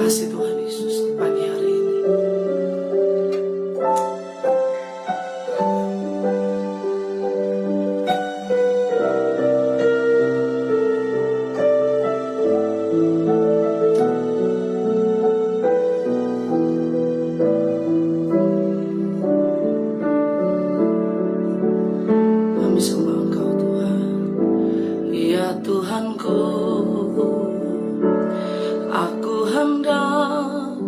kasih Tuhan Yesus pagi hari ini. Kami sembah Engkau Tuhan, ya Tuhanku. Aku hendak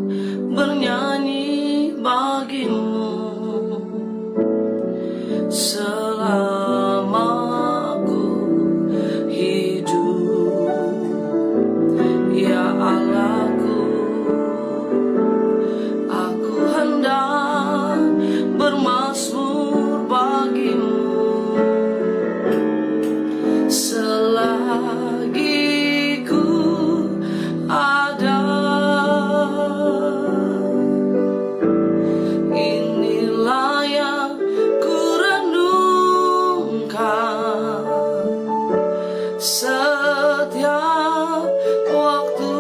bernyanyi bagimu selama aku hidup, ya Allahku. Aku hendak bermazmur bagimu selagi ku ada. Inilah yang ku renungkan setiap waktu.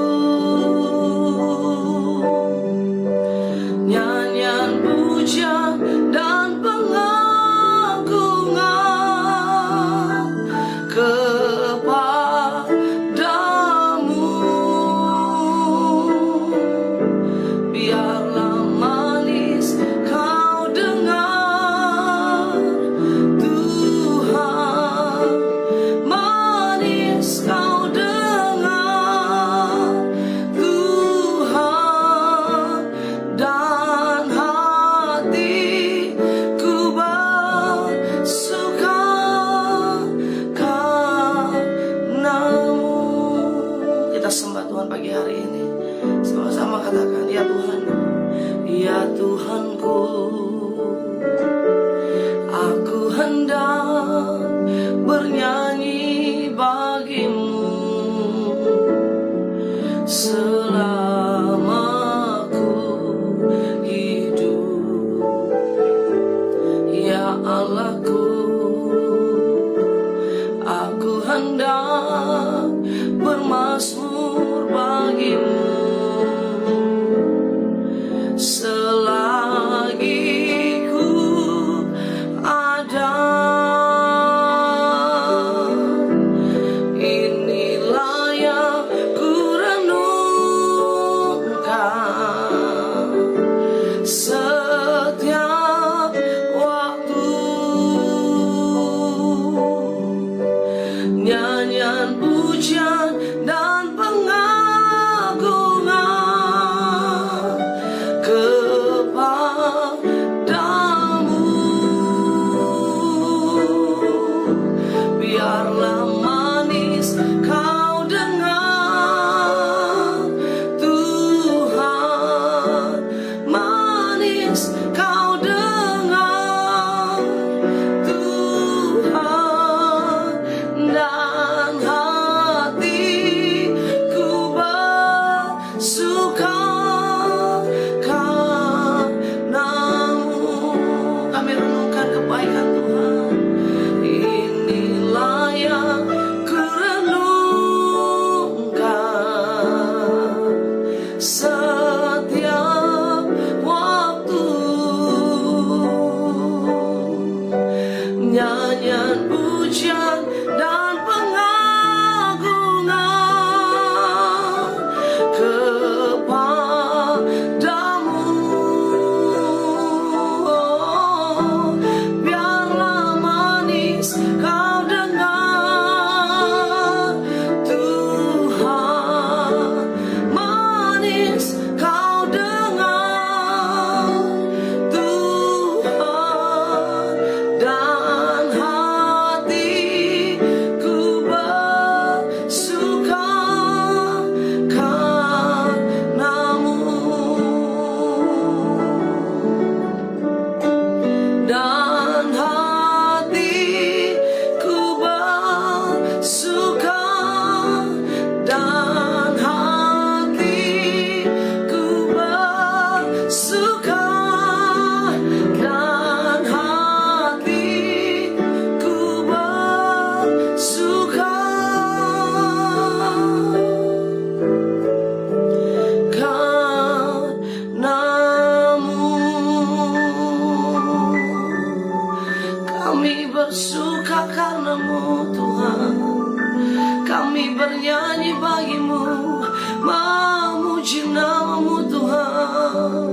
Nyanyian pujian dan pengagungan kepadamu. Biarlah manis kau dengar, Tuhan. Manis kau dengar, Tuhan. Dan hatiku bersuka karenamu. Kita sembah Tuhan pagi hari ini. Sama-sama katakan, ya Tuhan, ya Tuhanku. Aku hendak bernyanyi bagimu selama aku hidup, ya Allahku. Aku hendak bermazmur bagimu selagi ku ada. Inilah yang ku renungkan setiap waktu. Nyanyian pujian dan pengagungan kepadamu. Biarlah manis kau dengar, Tuhan. Manis kau dengar, Tuhan. Dan hatiku kami bernyanyi bagimu, memuji nama-Mu Tuhan,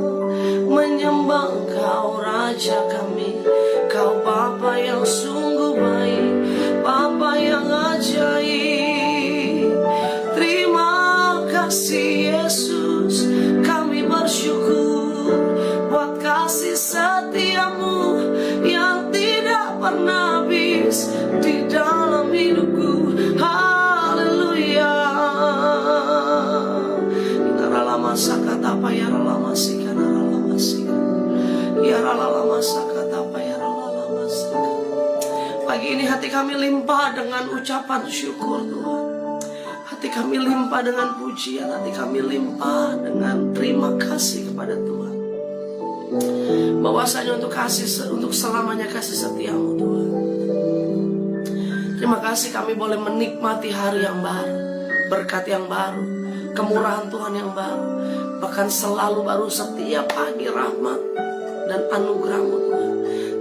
menyembah Engkau Raja kami. Kau Bapa yang sungguh baik, Bapa yang ajaib. Terima kasih Yesus, kami bersyukur buat kasih setia-Mu yang tidak pernah habis di dalam hidupku. Haleluya. Inaralama sakata apa ya ralama sikana ralama sikana. Ya ralama sakata apa ya ralama sikana. Pagi ini hati kami limpah dengan ucapan syukur Tuhan. Hati kami limpah dengan pujian, hati kami limpah dengan terima kasih kepada Tuhan. Bahwasanya untuk selamanya kasih setia-Mu Tuhan. Terima kasih kami boleh menikmati hari yang baru, berkat yang baru, kemurahan Tuhan yang baru, bahkan selalu baru setiap pagi rahmat dan anugerah-Mu Tuhan.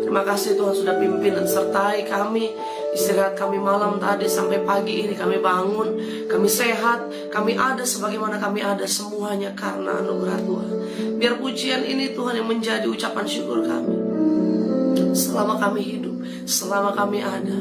Terima kasih Tuhan sudah pimpin dan sertai kami. Istirahat kami malam tadi sampai pagi ini kami bangun, kami sehat, kami ada sebagaimana kami ada, semuanya karena anugerah Tuhan. Biar pujian ini Tuhan yang menjadi ucapan syukur kami. Selama kami hidup, selama kami ada,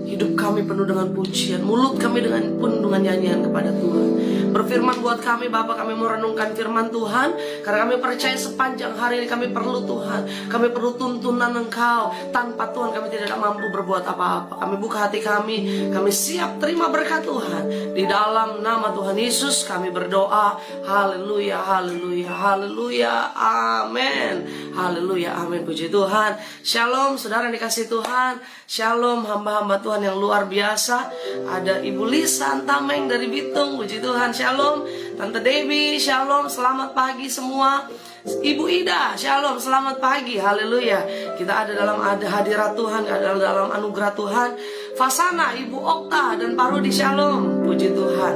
hidup kami penuh dengan pujian, mulut kami penuh dengan nyanyian kepada Tuhan. Berfirman buat kami Bapa, kami mau renungkan firman Tuhan, karena kami percaya sepanjang hari ini kami perlu Tuhan. Kami perlu tuntunan Engkau. Tanpa Tuhan kami tidak mampu berbuat apa-apa. Kami buka hati kami siap terima berkat Tuhan. Di dalam nama Tuhan Yesus kami berdoa. Haleluya, haleluya, haleluya, amin. Haleluya, amin, puji Tuhan. Shalom saudara yang dikasih Tuhan. Shalom hamba-hamba Tuhan yang luar biasa. Ada Ibu Lisa Tameng dari Bitung, puji Tuhan. Shalom Tante Debbie, shalom, selamat pagi semua. Ibu Ida, shalom, selamat pagi, haleluya. Kita ada dalam hadirat Tuhan, ada dalam anugerah Tuhan. Fasana, Ibu Okta dan Pak Rudi, shalom, puji Tuhan.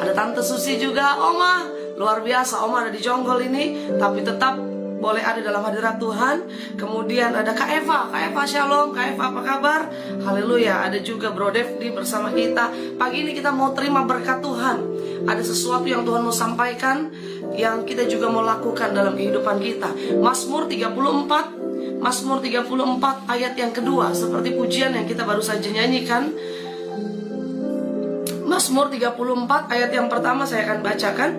Ada Tante Susi juga, Oma, luar biasa, Oma ada di Jonggol ini, tapi tetap boleh ada dalam hadirat Tuhan. Kemudian ada Kak Eva, shalom, Kak Eva apa kabar? Haleluya. Ada juga Bro Devdi bersama kita. Pagi ini kita mau terima berkat Tuhan. Ada sesuatu yang Tuhan mau sampaikan, yang kita juga mau lakukan dalam kehidupan kita. Mazmur 34 ayat yang kedua, seperti pujian yang kita baru saja nyanyikan. Mazmur 34 ayat yang pertama saya akan bacakan.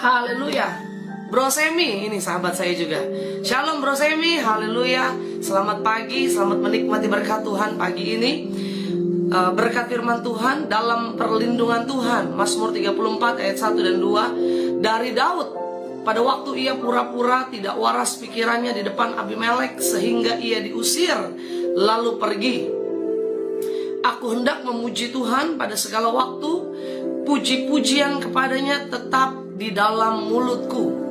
Haleluya. Bro Semi, ini sahabat saya juga. Shalom Bro Semi, haleluya. Selamat pagi, selamat menikmati berkat Tuhan pagi ini. Berkat firman Tuhan dalam perlindungan Tuhan. Mazmur 34 ayat 1 dan 2. Dari Daud, pada waktu ia pura-pura tidak waras pikirannya di depan Abimelek, sehingga ia diusir lalu pergi. Aku hendak memuji Tuhan pada segala waktu, puji-pujian kepadanya tetap di dalam mulutku.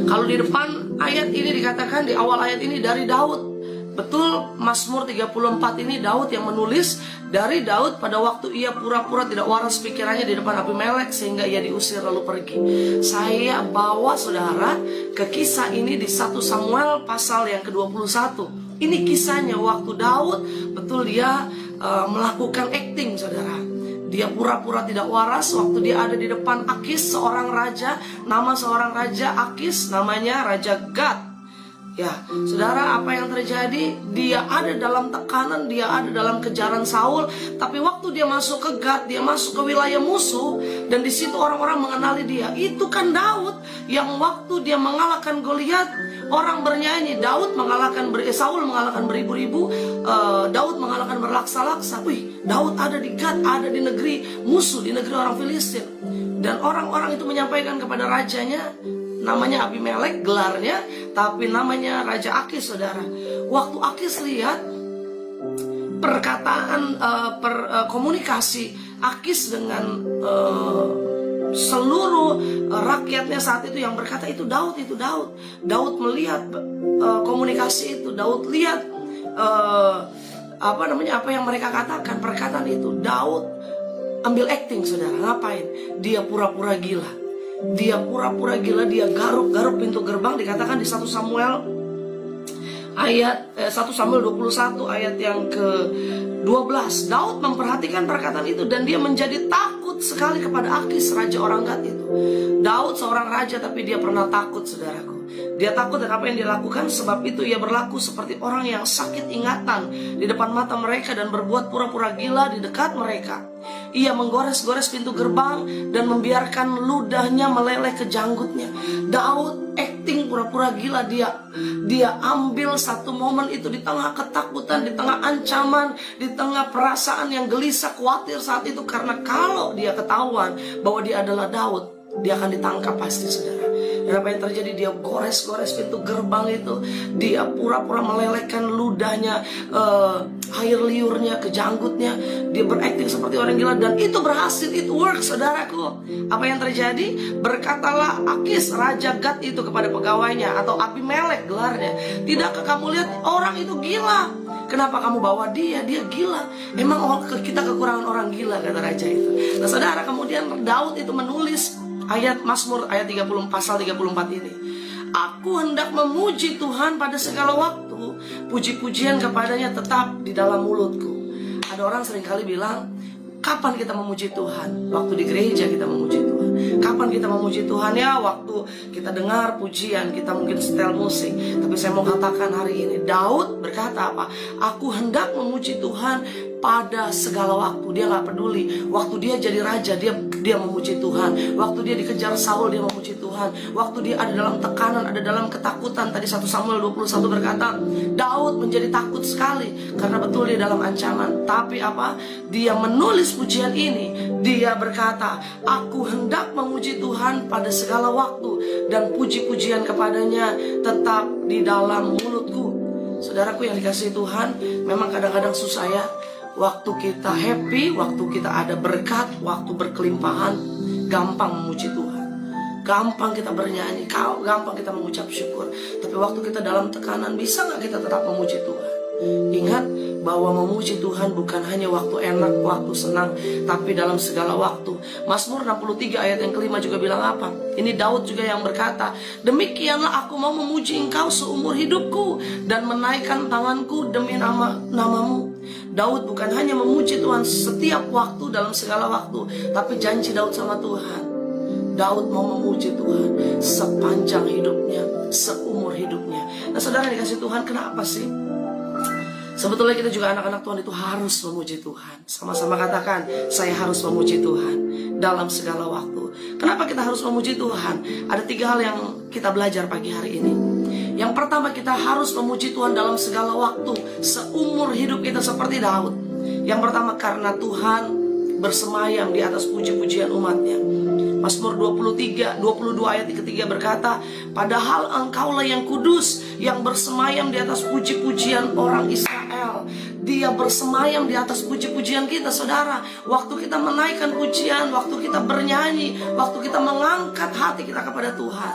Kalau di depan ayat ini dikatakan, di awal ayat ini dari Daud. Betul, Mazmur 34 ini Daud yang menulis. Dari Daud, pada waktu ia pura-pura tidak waras pikirannya di depan Abimelek, sehingga ia diusir lalu pergi. Saya bawa saudara ke kisah ini di 1 Samuel pasal yang ke-21. Ini kisahnya waktu Daud, betul dia melakukan acting saudara. Dia pura-pura tidak waras waktu dia ada di depan Akis, seorang raja. Nama seorang raja Akis, namanya Raja Gad. Ya, saudara, apa yang terjadi? Dia ada dalam tekanan, dia ada dalam kejaran Saul. Tapi waktu dia masuk ke Gad, dia masuk ke wilayah musuh, dan di situ orang-orang mengenali dia. Itu kan Daud yang waktu dia mengalahkan Goliat, orang bernyanyi, Saul mengalahkan beribu-ribu, Daud mengalahkan berlaksa-laksa. Wih, Daud ada di Gad, ada di negeri musuh, di negeri orang Filistin. Dan orang-orang itu menyampaikan kepada rajanya, namanya Abimelek gelarnya, tapi namanya Raja Akis saudara. Waktu Akis lihat perkataan, komunikasi Akis dengan seluruh rakyatnya saat itu yang berkata itu Daud, itu Daud. Daud melihat komunikasi itu, Daud lihat apa yang mereka katakan, perkataan itu. Daud ambil acting saudara. Ngapain? Dia pura-pura gila. Dia pura-pura gila, dia garuk-garuk pintu gerbang. Dikatakan di 1 Samuel 21 ayat yang 12, Daud memperhatikan perkataan itu dan dia menjadi takut sekali kepada Akis, raja orang Gat itu. Daud seorang raja tapi dia pernah takut, saudaraku. Dia takut dengan apa yang dia lakukan, sebab itu ia berlaku seperti orang yang sakit ingatan di depan mata mereka dan berbuat pura-pura gila di dekat mereka. Ia menggores-gores pintu gerbang dan membiarkan ludahnya meleleh ke janggutnya. Daud acting pura-pura gila. Dia ambil satu momen itu di tengah ketakutan, di tengah ancaman, di tengah perasaan yang gelisah, khawatir saat itu. Karena kalau dia ketahuan bahwa dia adalah Daud, dia akan ditangkap pasti, saudara. Dan apa yang terjadi? Dia gores-gores pintu gerbang itu. Dia pura-pura melelehkan ludahnya, air liurnya ke janggutnya. Dia berakting seperti orang gila. Dan itu berhasil, it works, saudaraku. Apa yang terjadi? Berkatalah Akis, raja Gat itu kepada pegawainya, atau Abimelek gelarnya, tidakkah kamu lihat orang itu gila? Kenapa kamu bawa dia? Dia gila. Emang kita kekurangan orang gila, kata raja itu. Nah, saudara, kemudian Daud itu menulis ayat Mazmur ayat 30, pasal 34 ini. Aku hendak memuji Tuhan pada segala waktu, puji-pujian kepadanya tetap di dalam mulutku. Ada orang seringkali bilang, kapan kita memuji Tuhan? Waktu di gereja kita memuji Tuhan. Kapan kita memuji Tuhan? Ya, waktu kita dengar pujian, kita mungkin setel musik. Tapi saya mau katakan hari ini, Daud berkata apa? Aku hendak memuji Tuhan pada segala waktu. Dia gak peduli. Waktu dia jadi raja, dia memuji Tuhan. Waktu dia dikejar Saul, dia memuji Tuhan. Waktu dia ada dalam tekanan, ada dalam ketakutan. Tadi 1 Samuel 21 berkata, Daud menjadi takut sekali karena betul dia dalam ancaman. Tapi apa? Dia menulis pujian ini. Dia berkata, aku hendak memuji Tuhan pada segala waktu, dan puji-pujian kepadanya tetap di dalam mulutku. Saudaraku yang dikasihi Tuhan, memang kadang-kadang susah ya. Waktu kita happy, waktu kita ada berkat, waktu berkelimpahan, gampang memuji Tuhan, gampang kita bernyanyi, gampang kita mengucap syukur. Tapi waktu kita dalam tekanan, bisa gak kita tetap memuji Tuhan? Ingat bahwa memuji Tuhan bukan hanya waktu enak, waktu senang, tapi dalam segala waktu. Mazmur 63 ayat yang kelima juga bilang apa? Ini Daud juga yang berkata, demikianlah aku mau memuji Engkau seumur hidupku, dan menaikkan tanganku demi namamu. Daud bukan hanya memuji Tuhan setiap waktu, dalam segala waktu, tapi janji Daud sama Tuhan, Daud mau memuji Tuhan sepanjang hidupnya, seumur hidupnya. Nah, saudara dikasih Tuhan, kenapa sih? Sebetulnya kita juga anak-anak Tuhan itu harus memuji Tuhan. Sama-sama katakan, saya harus memuji Tuhan dalam segala waktu. Kenapa kita harus memuji Tuhan? Ada 3 hal yang kita belajar pagi hari ini. Yang pertama, kita harus memuji Tuhan dalam segala waktu, seumur hidup kita seperti Daud. Yang pertama, karena Tuhan bersemayam di atas puji-pujian umatnya. Mazmur 22 ayat ketiga berkata, padahal Engkaulah yang kudus, yang bersemayam di atas puji-pujian orang Israel. Dia bersemayam di atas puji-pujian kita, saudara. Waktu kita menaikkan pujian, waktu kita bernyanyi, waktu kita mengangkat hati kita kepada Tuhan.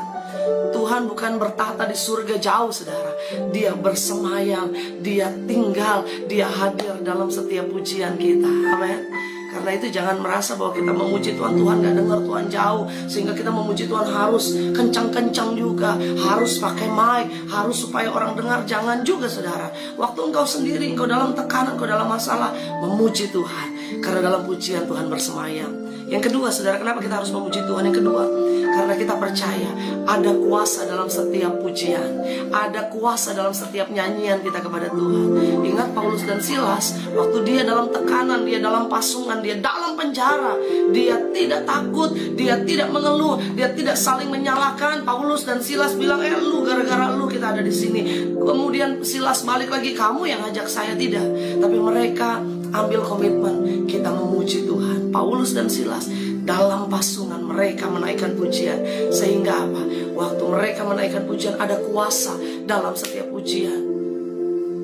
Tuhan bukan bertahta di surga jauh, saudara. Dia bersemayam, dia tinggal, dia hadir dalam setiap pujian kita. Amin. Karena itu jangan merasa bahwa kita memuji Tuhan, Tuhan gak dengar, Tuhan jauh, sehingga kita memuji Tuhan harus kencang-kencang juga, harus pakai mic, harus supaya orang dengar. Jangan juga, saudara. Waktu engkau sendiri, engkau dalam tekanan, engkau dalam masalah, memuji Tuhan, karena dalam pujian Tuhan bersemayam. Yang kedua, saudara, kenapa kita harus memuji Tuhan? Yang kedua, karena kita percaya ada kuasa dalam setiap pujian, ada kuasa dalam setiap nyanyian kita kepada Tuhan. Ingat Paulus dan Silas, waktu dia dalam tekanan, dia dalam pasungan, dia dalam penjara, dia tidak takut, dia tidak mengeluh, dia tidak saling menyalahkan. Paulus dan Silas bilang, lu gara-gara lu kita ada di sini. Kemudian Silas balik lagi, kamu yang ajak saya, tidak. Tapi mereka ambil komitmen, kita memuji Tuhan. Paulus dan Silas dalam pasungan mereka menaikkan pujian. Sehingga apa? Waktu mereka menaikkan pujian, ada kuasa dalam setiap pujian.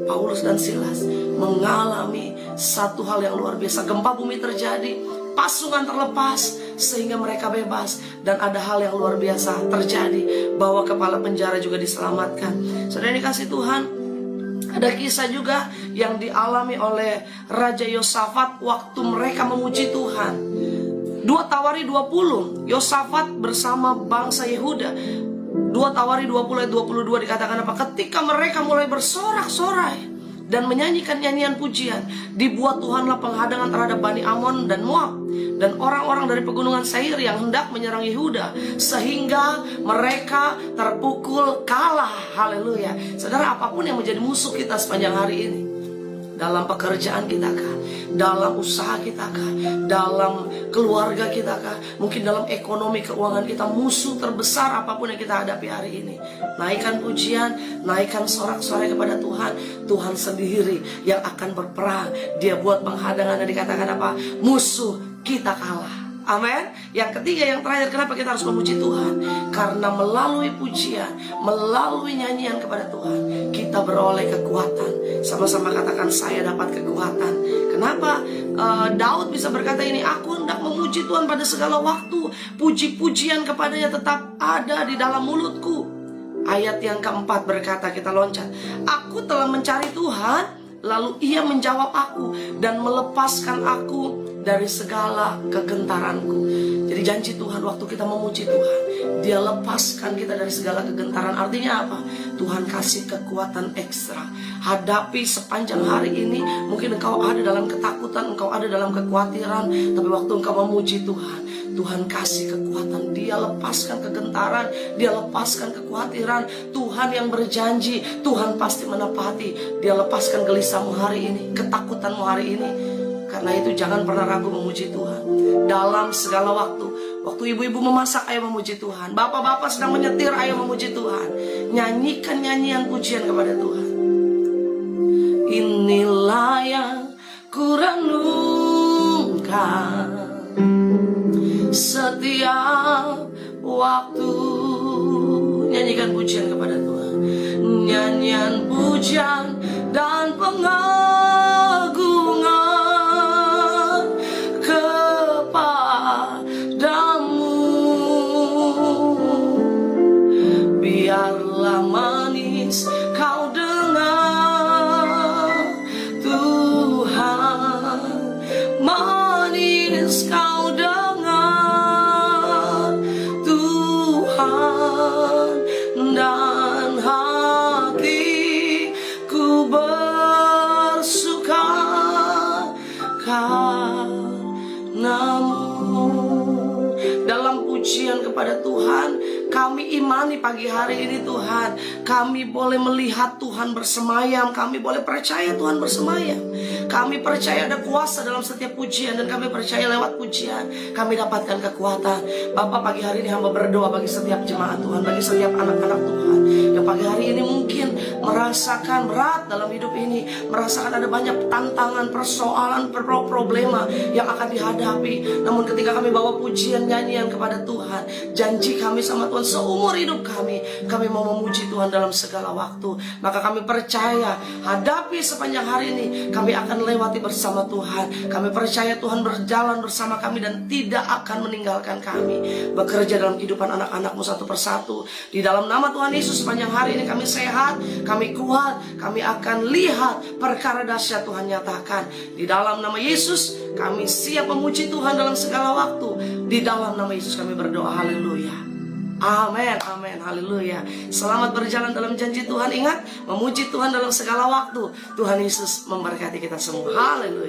Paulus dan Silas mengalami satu hal yang luar biasa. Gempa bumi terjadi, pasungan terlepas, sehingga mereka bebas. Dan ada hal yang luar biasa terjadi, bahwa kepala penjara juga diselamatkan. Saudara dikasih Tuhan, ada kisah juga yang dialami oleh Raja Yosafat waktu mereka memuji Tuhan. 2 Tawari 20, Yosafat bersama bangsa Yehuda. 2 Tawari 20 ayat 22 dikatakan apa? Ketika mereka mulai bersorak-sorai dan menyanyikan nyanyian pujian. Dibuat Tuhanlah penghadangan terhadap Bani Amon dan Moab dan orang-orang dari pegunungan Seir yang hendak menyerang Yehuda, sehingga mereka terpukul kalah. Haleluya. Saudara, apapun yang menjadi musuh kita sepanjang hari ini, dalam pekerjaan kita kah, dalam usaha kita kah, dalam keluarga kita kah, mungkin dalam ekonomi keuangan kita, musuh terbesar apapun yang kita hadapi hari ini, naikkan pujian, naikkan sorak-sorai kepada Tuhan. Tuhan sendiri yang akan berperang. Dia buat penghadangan dan dikatakan apa? Musuh kita kalah. Amin. Yang ketiga, yang terakhir, kenapa kita harus memuji Tuhan? Karena melalui pujian, melalui nyanyian kepada Tuhan, kita beroleh kekuatan. Sama-sama katakan, saya dapat kekuatan. Kenapa Daud bisa berkata ini? Aku hendak memuji Tuhan pada segala waktu. Puji-pujian kepadanya tetap ada di dalam mulutku. Ayat yang keempat berkata, kita loncat. Aku telah mencari Tuhan, lalu Ia menjawab aku dan melepaskan aku dari segala kegentaranku. Jadi janji Tuhan, waktu kita memuji Tuhan, Dia lepaskan kita dari segala kegentaran. Artinya apa? Tuhan kasih kekuatan ekstra. Hadapi sepanjang hari ini, mungkin engkau ada dalam ketakutan, engkau ada dalam kekhawatiran, tapi waktu engkau memuji Tuhan, Tuhan kasih kekuatan. Dia lepaskan kegentaran, Dia lepaskan kekhawatiran. Tuhan yang berjanji, Tuhan pasti menepati. Dia lepaskan gelisahmu hari ini, ketakutanmu hari ini. Karena itu jangan pernah ragu memuji Tuhan. Dalam segala waktu. Waktu ibu-ibu memasak, ayo memuji Tuhan. Bapak-bapak sedang menyetir, ayo memuji Tuhan. Nyanyikan nyanyian pujian kepada Tuhan. Inilah yang kurenungkan setiap waktu. Nyanyikan pujian kepada Tuhan. Nyanyian pujian dan pengagungan biarlah manis kau dengar, Tuhan. Manis kau dengar, Tuhan. Dan hatiku bersuka karenamu. Dalam pujian kepada Tuhan, kami imani pagi hari ini Tuhan, kami boleh melihat Tuhan bersemayam, kami boleh percaya Tuhan bersemayam. Kami percaya ada kuasa dalam setiap pujian, dan kami percaya lewat pujian kami dapatkan kekuatan. Bapak, pagi hari ini hamba berdoa bagi setiap jemaat Tuhan, bagi setiap anak-anak Tuhan yang pagi hari ini mungkin merasakan berat dalam hidup ini, merasakan ada banyak tantangan, persoalan, problema yang akan dihadapi. Namun ketika kami bawa pujian, nyanyian kepada Tuhan, janji kami sama Tuhan seumur hidup kami mau memuji Tuhan dalam segala waktu. Maka kami percaya hadapi sepanjang hari ini kami akan lewati bersama Tuhan. Kami percaya Tuhan berjalan bersama kami dan tidak akan meninggalkan kami, bekerja dalam kehidupan anak-anakmu satu persatu. Di dalam nama Tuhan Yesus, sepanjang hari ini kami sehat, kami kuat, kami akan lihat perkara dahsyat Tuhan nyatakan. Di dalam nama Yesus kami siap memuji Tuhan dalam segala waktu. Di dalam nama Yesus kami berdoa, haleluya. Amin, amin, haleluya. Selamat berjalan dalam janji Tuhan. Ingat, memuji Tuhan dalam segala waktu. Tuhan Yesus memberkati kita semua. Haleluya.